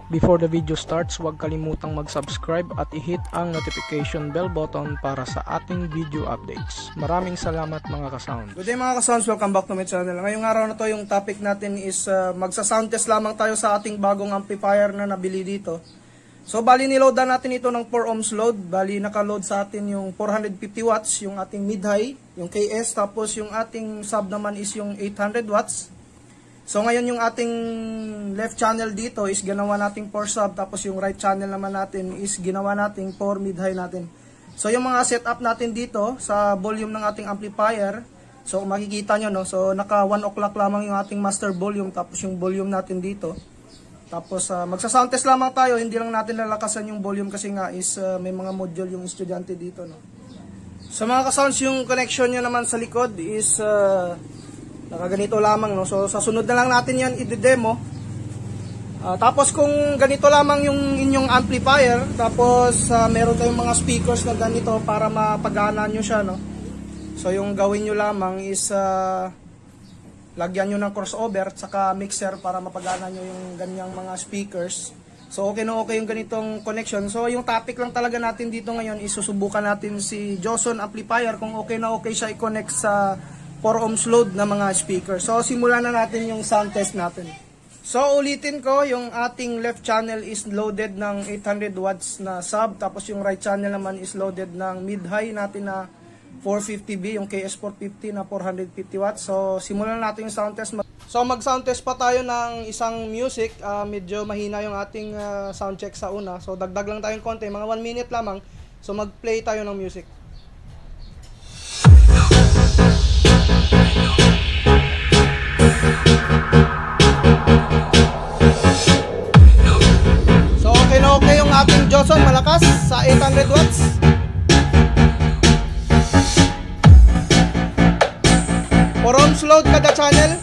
Before the video starts, huwag kalimutang mag-subscribe at i-hit ang notification bell button para sa ating video updates. Maraming salamat mga ka-sound. Good day mga ka-sounds, welcome back to my channel. Ngayong araw na to, yung topic natin is magsa-sound test lamang tayo sa ating bagong amplifier na nabili dito. So bali niloadan natin ito ng 4 ohms load. Bali naka-load sa atin yung 450 watts, yung ating mid-high, yung KS, tapos yung ating sub naman is yung 800 watts. So ngayon yung ating left channel dito is ginawa nating 4 sub, tapos yung right channel naman natin is ginawa nating 4 mid-high natin. So yung mga setup natin dito sa volume ng ating amplifier, so makikita nyo no, so naka 1 o'clock lamang yung ating master volume, tapos yung volume natin dito. Tapos magsa-sound test lamang tayo, hindi lang natin lalakasan yung volume kasi nga is may mga module yung estudyante dito no. So mga ka-sounds, yung connection nyo naman sa likod is nakaganito lamang no. So sa sunod na lang natin yan i-demo. Tapos kung ganito lamang yung inyong amplifier, tapos meron kayong mga speakers na ganito para mapagana nyo siya no. So yung gawin nyo lamang is lagyan nyo ng crossover at saka mixer para mapagana nyo yung ganyang mga speakers. So okay na okay yung ganitong connection. So yung topic lang talaga natin dito ngayon is susubukan natin si Joson amplifier kung okay na okay siya i-connect sa 4 ohms load na mga speaker. So simulan na natin yung sound test natin. So ulitin ko, yung ating left channel is loaded ng 800 watts na sub, tapos yung right channel naman is loaded ng mid-high natin na 450B, yung KS450 na 450 watts. So simulan natin yung sound test. So mag sound test pa tayo ng isang music. Medyo mahina yung ating sound check sa una. So dagdag lang tayong konti, mga 1 minute lamang. So mag play tayo ng music. So okay na okay yung ating Joson, malakas sa 800 watts. For ohms load kada channel.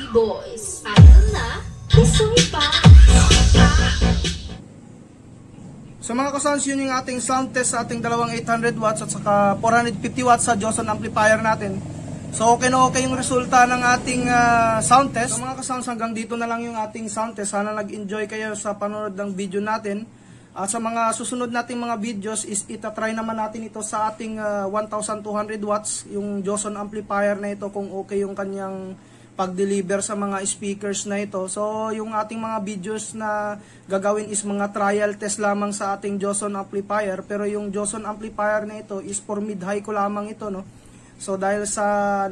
Boys, ayun na, isuwi pa. So mga ka-sounds, yun yung ating sound test sa ating dalawang 800 watts at saka 450 watts sa Joson amplifier natin. So okay na okay yung resulta ng ating sound test. So mga ka-sounds, hanggang dito na lang yung ating sound test. Sana nag-enjoy kayo sa panonood ng video natin. At sa mga susunod nating mga videos is itatry naman natin ito sa ating 1200 watts, yung Joson amplifier na ito, kung okay yung kanyang pag-deliver sa mga speakers na ito. So yung ating mga videos na gagawin is mga trial test lamang sa ating Joson amplifier, pero yung Joson amplifier na ito is for mid-high ko lamang ito no. So dahil sa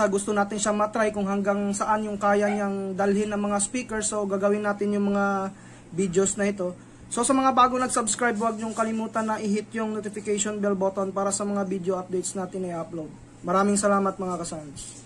gusto natin siya matry kung hanggang saan yung kaya niyang dalhin ng mga speakers, so gagawin natin yung mga videos na ito. So sa mga bago nag-subscribe, huwag niyong kalimutan na i-hit yung notification bell button para sa mga video updates natin i-upload. Maraming salamat mga ka-sounds.